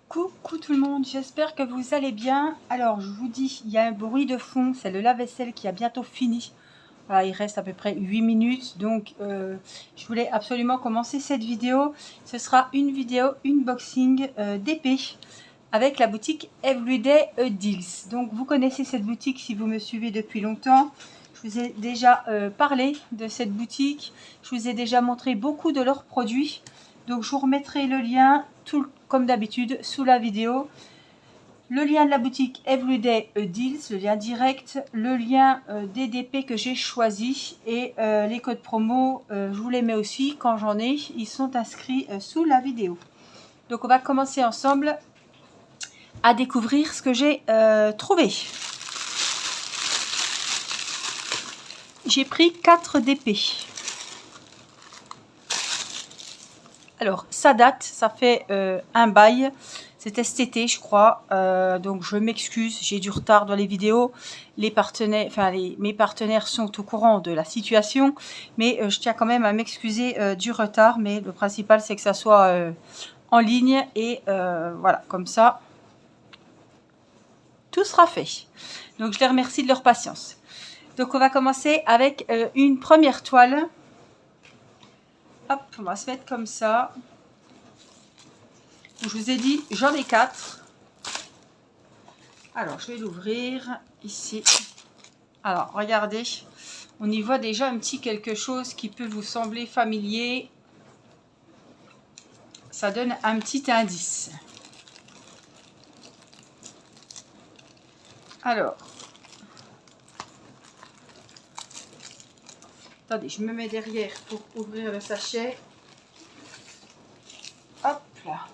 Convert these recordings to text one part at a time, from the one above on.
Coucou tout le monde, j'espère que vous allez bien. Alors je vous dis, il y a un bruit de fond, c'est le lave-vaisselle qui a bientôt fini. Voilà, il reste à peu près 8 minutes, donc je voulais absolument commencer cette vidéo. Ce sera une vidéo unboxing d'épée avec la boutique Everyday Deals. Donc vous connaissez cette boutique si vous me suivez depuis longtemps. Je vous ai déjà parlé de cette boutique, je vous ai déjà montré beaucoup de leurs produits. Donc je vous remettrai le lien, comme d'habitude, sous la vidéo. Le lien de la boutique Everyday Deals, le lien direct, le lien des DP que j'ai choisi et les codes promo, je vous les mets aussi quand j'en ai. Ils sont inscrits sous la vidéo. Donc on va commencer ensemble à découvrir ce que j'ai trouvé. J'ai pris 4 DP. Alors, ça date, ça fait un bail. C'était cet été, je crois. Donc, je m'excuse, j'ai du retard dans les vidéos. Les partenaires, enfin, mes partenaires sont au courant de la situation. Mais je tiens quand même à m'excuser du retard. Mais le principal, c'est que ça soit en ligne. Et voilà, comme ça, tout sera fait. Donc, je les remercie de leur patience. Donc, on va commencer avec une première toile. Hop, on va se mettre comme ça. Je vous ai dit, j'en ai 4. Alors, je vais l'ouvrir ici. Alors, regardez. On y voit déjà un petit quelque chose qui peut vous sembler familier. Ça donne un petit indice. Alors. Attendez, je me mets derrière pour ouvrir le sachet. Hop là.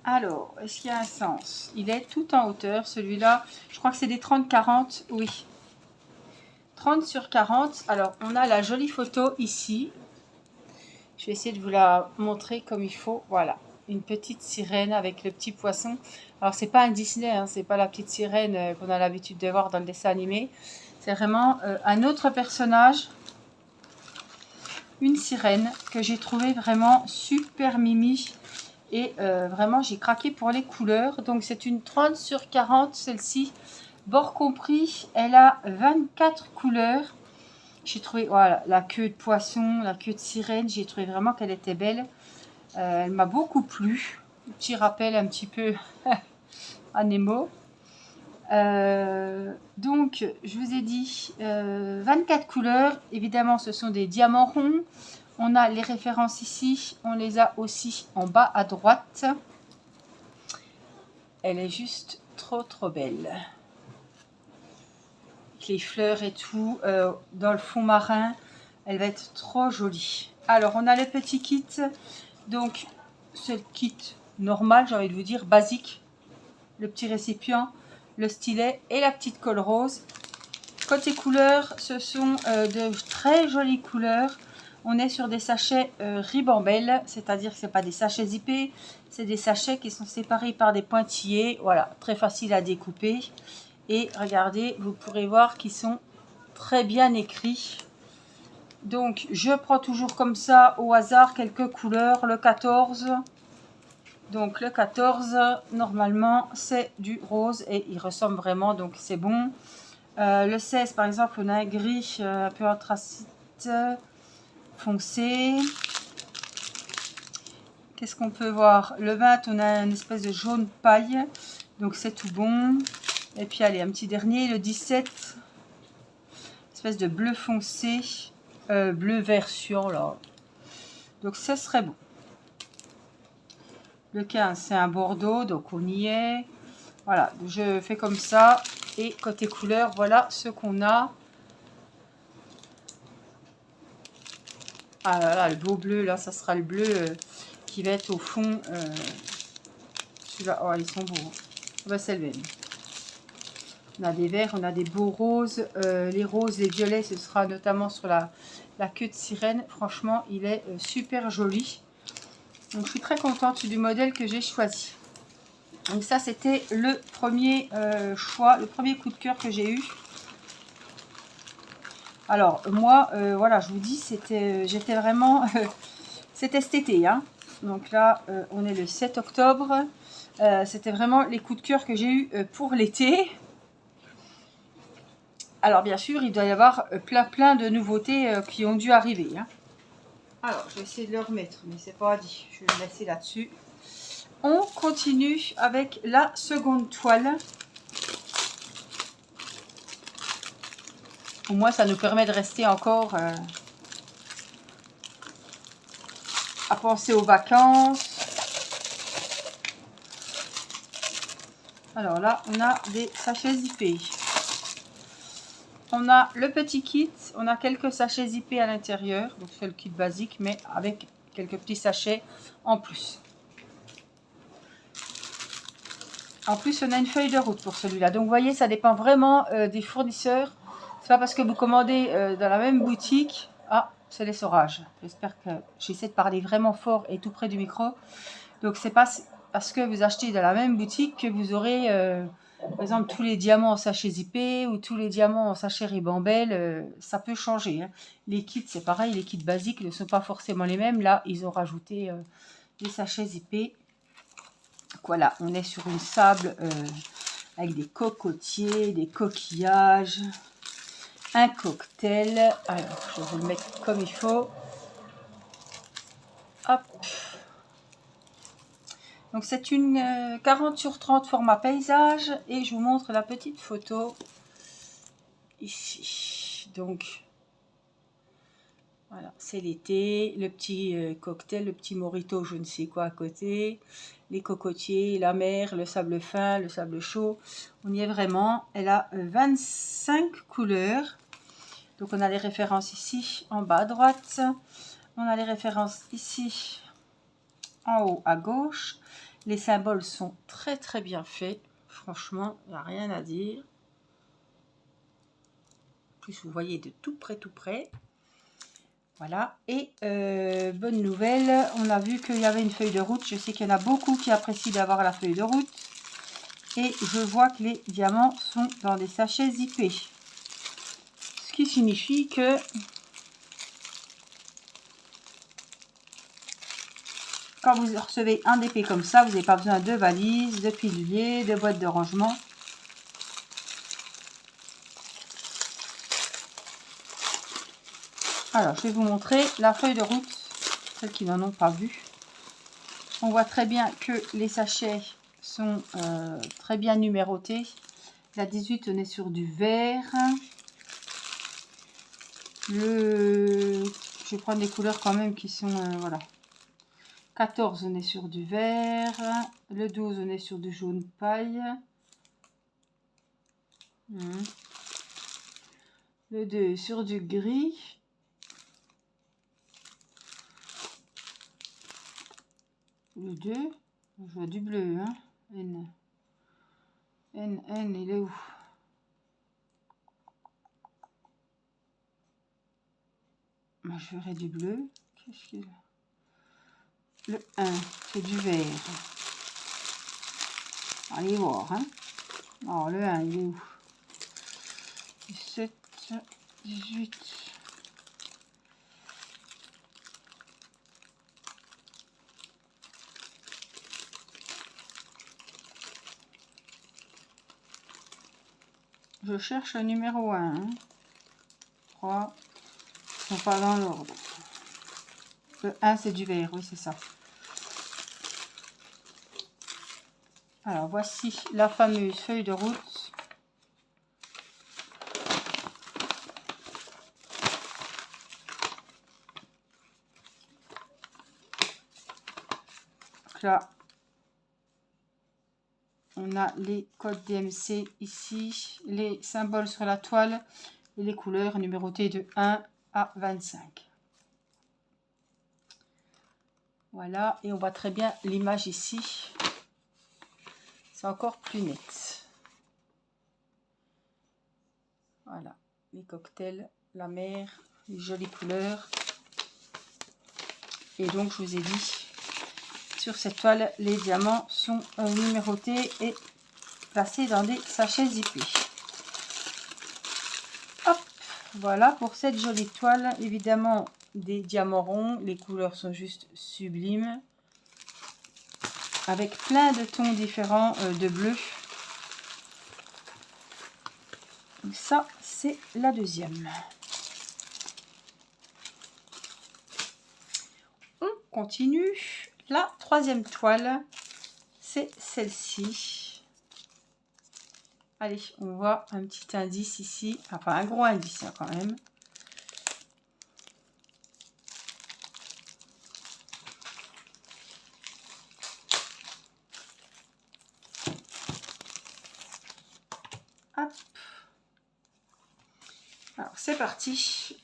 Alors, est-ce qu'il y a un sens? Il est tout en hauteur, celui-là. Je crois que c'est des 30-40, oui. 30 sur 40. Alors, on a la jolie photo ici. Je vais essayer de vous la montrer comme il faut. Voilà, une petite sirène avec le petit poisson. Alors, c'est pas un Disney, hein, c'est pas la petite sirène qu'on a l'habitude de voir dans le dessin animé. C'est vraiment un autre personnage. Une sirène que j'ai trouvé vraiment super mimi. Et vraiment, j'ai craqué pour les couleurs. Donc, c'est une 30 sur 40, celle-ci. Bord compris, elle a 24 couleurs. J'ai trouvé, voilà, la queue de poisson, la queue de sirène. J'ai trouvé vraiment qu'elle était belle. Elle m'a beaucoup plu. Petit rappel un petit peu à Nemo. Donc, je vous ai dit 24 couleurs. Évidemment, ce sont des diamants ronds. On a les références ici. On les a aussi en bas à droite. Elle est juste trop belle. Les fleurs et tout dans le fond marin. Elle va être trop jolie. Alors, on a le petit kit. Donc, c'est le kit normal, j'ai envie de vous dire, basique. Le petit récipient, le stylet et la petite colle rose. Côté couleurs, ce sont de très jolies couleurs. On est sur des sachets ribambelle, c'est-à-dire que ce n'est pas des sachets zippés, c'est des sachets qui sont séparés par des pointillés. Voilà, très facile à découper. Et regardez, vous pourrez voir qu'ils sont très bien écrits. Donc, je prends toujours comme ça, au hasard, quelques couleurs. Le 14. Donc, le 14, normalement, c'est du rose et il ressemble vraiment, donc c'est bon. Le 16, par exemple, on a un gris un peu anthracite foncé. Qu'est-ce qu'on peut voir? Le 20, on a une espèce de jaune paille, donc c'est tout bon. Et puis, allez, un petit dernier, le 17, espèce de bleu foncé, bleu version, là. Donc, ça serait bon. Le 15, c'est un bordeaux, donc on y est. Voilà, je fais comme ça. Et côté couleur, voilà ce qu'on a. Ah là là, le beau bleu, là, ça sera le bleu qui va être au fond. Celui-là, oh, ils sont beaux. Hein. Bah, c'est le même. On a des verts, on a des beaux roses. Les roses, les violets, ce sera notamment sur la queue de sirène. Franchement, il est super joli. Donc, je suis très contente du modèle que j'ai choisi. Donc, ça, c'était le premier choix, le premier coup de cœur que j'ai eu. Alors, moi, voilà, je vous dis, j'étais vraiment... c'était cet été, hein. Donc là, on est le 7 octobre. C'était vraiment les coups de cœur que j'ai eu pour l'été. Alors bien sûr, il doit y avoir plein de nouveautés qui ont dû arriver. Hein. Alors, je vais essayer de le remettre, mais c'est pas dit. Je vais le laisser là-dessus. On continue avec la seconde toile. Au moins, ça nous permet de rester encore à penser aux vacances. Alors là, on a des sachets zippés. On a le petit kit, on a quelques sachets zippés à l'intérieur. Donc c'est le kit basique, mais avec quelques petits sachets en plus. En plus, on a une feuille de route pour celui-là. Donc vous voyez, ça dépend vraiment des fournisseurs. C'est pas parce que vous commandez dans la même boutique. Ah, c'est l'essorage. J'espère que j'essaie de parler vraiment fort et tout près du micro. Donc c'est pas parce que vous achetez dans la même boutique que vous aurez, par exemple, tous les diamants en sachet zippé ou tous les diamants en sachet ribambelle. Ça peut changer. Hein. Les kits, c'est pareil. Les kits basiques ne sont pas forcément les mêmes. Là, ils ont rajouté des sachets zippés. Voilà, on est sur une sable avec des cocotiers, des coquillages, un cocktail. Alors, je vais le mettre comme il faut. Hop. Donc, c'est une 40 sur 30 format paysage. Et je vous montre la petite photo ici. Donc, voilà, c'est l'été. Le petit cocktail, le petit mojito, je ne sais quoi à côté. Les cocotiers, la mer, le sable fin, le sable chaud. On y est vraiment. Elle a 25 couleurs. Donc on a les références ici en bas à droite. On a les références ici en haut à gauche. Les symboles sont très bien faits. Franchement, il n'y a rien à dire. En plus, vous voyez de tout près. Voilà, et bonne nouvelle, on a vu qu'il y avait une feuille de route. Je sais qu'il y en a beaucoup qui apprécient d'avoir la feuille de route. Et je vois que les diamants sont dans des sachets zippés. Ce qui signifie que quand vous recevez un DP comme ça, vous n'avez pas besoin de valises, de piluliers, de boîtes de rangement. Alors, je vais vous montrer la feuille de route, celles qui n'en ont pas vu. On voit très bien que les sachets sont très bien numérotés. La 18, on est sur du vert. Je vais prendre des couleurs quand même qui sont... voilà. 14, on est sur du vert. Le 12, on est sur du jaune paille. Le 2, sur du gris. Le 2, je vois du bleu, hein. N, il est où? Moi, je verrai du bleu. Qu'est-ce qu'il a? Le 1, c'est du vert. Allez voir, hein. Alors, le 1, il est où? 17, 18... Je cherche le numéro 1. Hein. 3. Ils ne sont pas dans l'ordre. Le 1, c'est du vert. Oui, c'est ça. Alors, voici la fameuse feuille de route. Donc là, on a les codes DMC ici, les symboles sur la toile et les couleurs numérotées de 1 à 25. Voilà, et on voit très bien l'image ici. C'est encore plus net. Voilà, les cocktails, la mer, les jolies couleurs. Et donc, je vous ai dit, sur cette toile, les diamants sont numérotés et placés dans des sachets zippés. Hop, voilà pour cette jolie toile. Évidemment, des diamants ronds. Les couleurs sont juste sublimes. avec plein de tons différents de bleu. Donc ça, c'est la deuxième. On continue. La troisième toile, c'est celle-ci. Allez, on voit un petit indice ici. Enfin, un gros indice hein, quand même. Hop. Alors, c'est parti.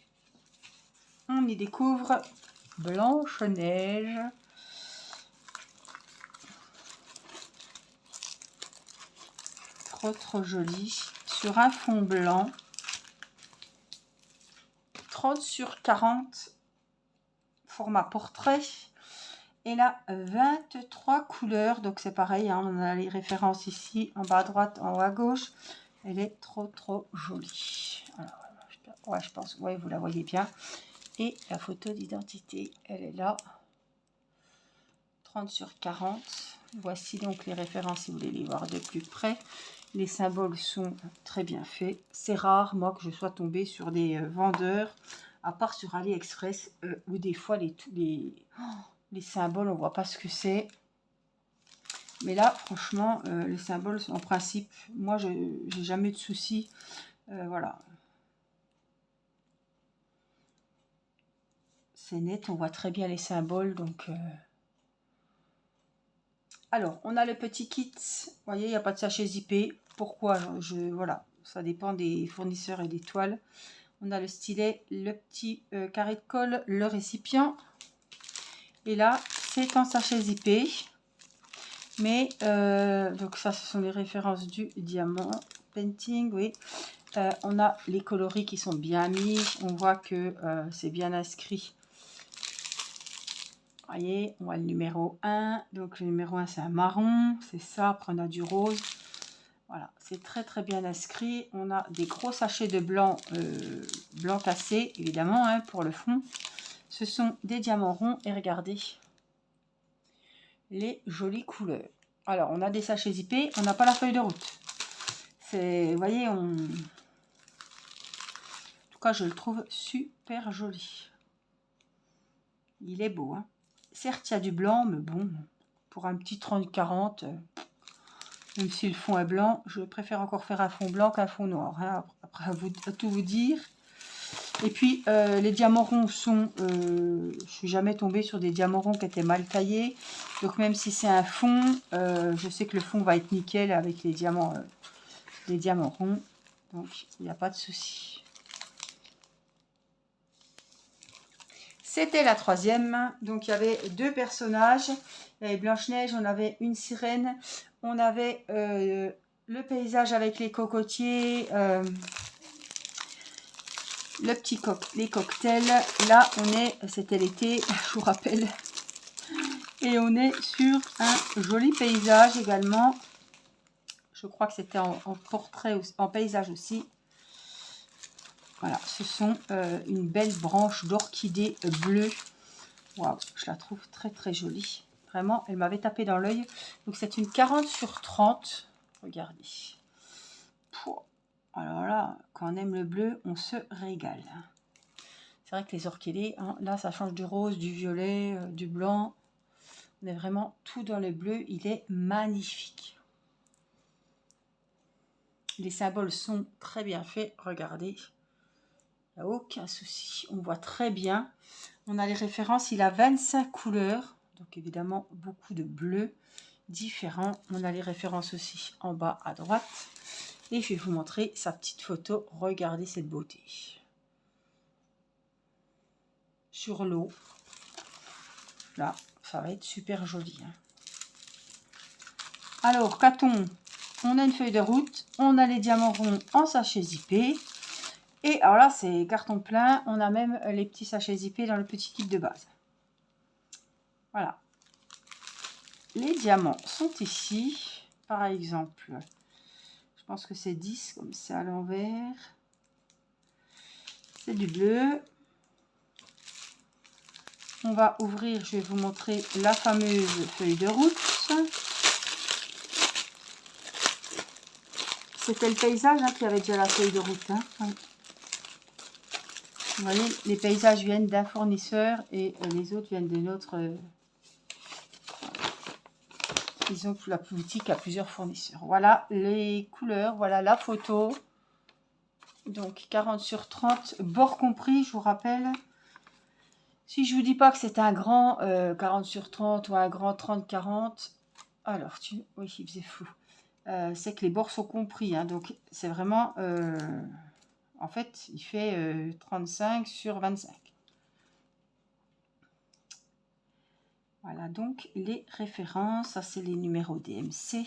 On y découvre Blanche-Neige. Trop joli. Sur un fond blanc. 30 sur 40. Format portrait. Et là, 23 couleurs. Donc, c'est pareil. Hein, on a les références ici, en bas à droite, en haut à gauche. Elle est trop jolie. Alors, ouais, je pense, ouais, vous la voyez bien. Et la photo d'identité, elle est là. 30 sur 40. Voici donc les références si vous voulez les voir de plus près. Les symboles sont très bien faits. C'est rare, moi, que je sois tombée sur des vendeurs, à part sur AliExpress, où des fois les symboles, on voit pas ce que c'est. Mais là, franchement, les symboles, en principe, moi, j'ai jamais eu de soucis. Voilà. C'est net, on voit très bien les symboles, donc... Alors, on a le petit kit. Vous voyez, il n'y a pas de sachet zippé. Pourquoi voilà, ça dépend des fournisseurs et des toiles. On a le stylet, le petit carré de colle, le récipient. Et là, c'est en sachet zippé. Mais, donc ça, ce sont les références du diamant painting, oui. On a les coloris qui sont bien mis. On voit que c'est bien inscrit. Vous voyez, on voit le numéro 1. Donc, le numéro 1, c'est un marron. C'est ça. Après, on a du rose. Voilà, c'est très bien inscrit. On a des gros sachets de blanc, blanc cassé, évidemment, hein, pour le fond. Ce sont des diamants ronds. Et regardez les jolies couleurs. Alors, on a des sachets zippés. On n'a pas la feuille de route. Vous voyez, en tout cas, je le trouve super joli. Il est beau, hein. Certes, il y a du blanc, mais bon, pour un petit 30-40, même si le fond est blanc, je préfère encore faire un fond blanc qu'un fond noir. Hein, après, à tout vous dire. Et puis, les diamants ronds sont... je suis jamais tombée sur des diamants ronds qui étaient mal taillés. Donc, même si c'est un fond, je sais que le fond va être nickel avec les diamants ronds. Donc, il n'y a pas de souci. C'était la troisième. Donc, il y avait deux personnages. Il y avait Blanche-Neige, on avait une sirène. On avait le paysage avec les cocotiers, les cocktails. Là, c'était l'été, je vous rappelle. Et on est sur un joli paysage également. Je crois que c'était en portrait, en paysage aussi. Voilà, ce sont une belle branche d'orchidée bleue. Waouh, je la trouve très jolie. Vraiment, elle m'avait tapé dans l'œil. Donc, c'est une 40 sur 30. Regardez. Pouah. Alors là, quand on aime le bleu, on se régale. C'est vrai que les orchidées, hein, là, ça change du rose, du violet, du blanc. On est vraiment tout dans le bleu. Il est magnifique. Les symboles sont très bien faits. Regardez. Il n'y a aucun souci. On voit très bien. On a les références. Il a 25 couleurs. Donc, évidemment, beaucoup de bleus différents. On a les références aussi en bas à droite. Et je vais vous montrer sa petite photo. Regardez cette beauté. Sur l'eau. Là, ça va être super joli. Hein. Alors, qu'a-t-on? On a une feuille de route. On a les diamants ronds en sachet zippé. Et alors là, c'est carton plein. On a même les petits sachets zippés dans le petit kit de base. Voilà. Les diamants sont ici. Par exemple, je pense que c'est 10 comme c'est à l'envers. C'est du bleu. On va ouvrir, je vais vous montrer la fameuse feuille de route. C'était le paysage qui avait déjà la feuille de route. Vous voyez, les paysages viennent d'un fournisseur et les autres viennent de notre... ils ont la boutique à plusieurs fournisseurs. Voilà les couleurs, voilà la photo. Donc 40 sur 30, bord compris, je vous rappelle. Si je vous dis pas que c'est un grand 40 sur 30 ou un grand 30-40, alors oui, il faisait flou. C'est que les bords sont compris, donc c'est vraiment... en fait, il fait 35 sur 25. Voilà, donc les références, ça c'est les numéros DMC.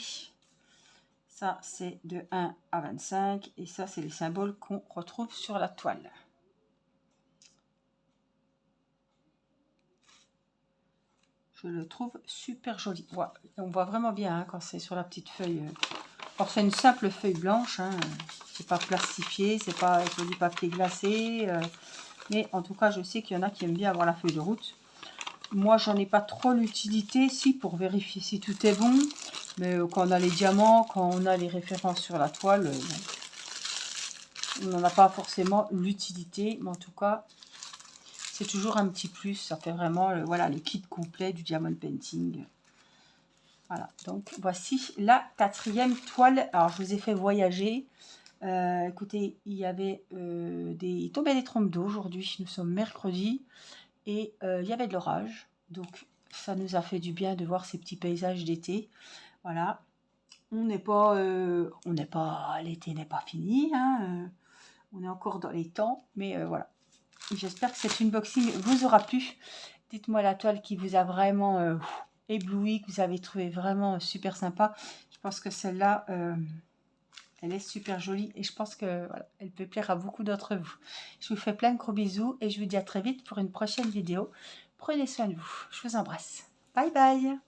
Ça c'est de 1 à 25 et ça c'est les symboles qu'on retrouve sur la toile. Je le trouve super joli. Ouais, on voit vraiment bien quand c'est sur la petite feuille. Alors c'est une simple feuille blanche, c'est pas plastifié, c'est pas sur du papier glacé. Mais en tout cas, je sais qu'il y en a qui aiment bien avoir la feuille de route. Moi, j'en ai pas trop l'utilité, si, pour vérifier si tout est bon. Mais quand on a les diamants, quand on a les références sur la toile, on n'en a pas forcément l'utilité. Mais en tout cas, c'est toujours un petit plus. Ça fait vraiment voilà, le kit complet du diamond painting. Voilà, donc voici la 4e toile. Alors, je vous ai fait voyager. Écoutez, il y avait il tombait des trompes d'eau aujourd'hui. Nous sommes mercredi. Et il y avait de l'orage. Donc, ça nous a fait du bien de voir ces petits paysages d'été. Voilà. On n'est pas... l'été n'est pas fini. On est encore dans les temps. Mais voilà. J'espère que cet unboxing vous aura plu. Dites-moi la toile qui vous a vraiment ébloui, que vous avez trouvé vraiment super sympa. Je pense que celle-là, elle est super jolie et je pense que voilà, elle peut plaire à beaucoup d'entre vous. Je vous fais plein de gros bisous et je vous dis à très vite pour une prochaine vidéo. Prenez soin de vous. Je vous embrasse. Bye bye.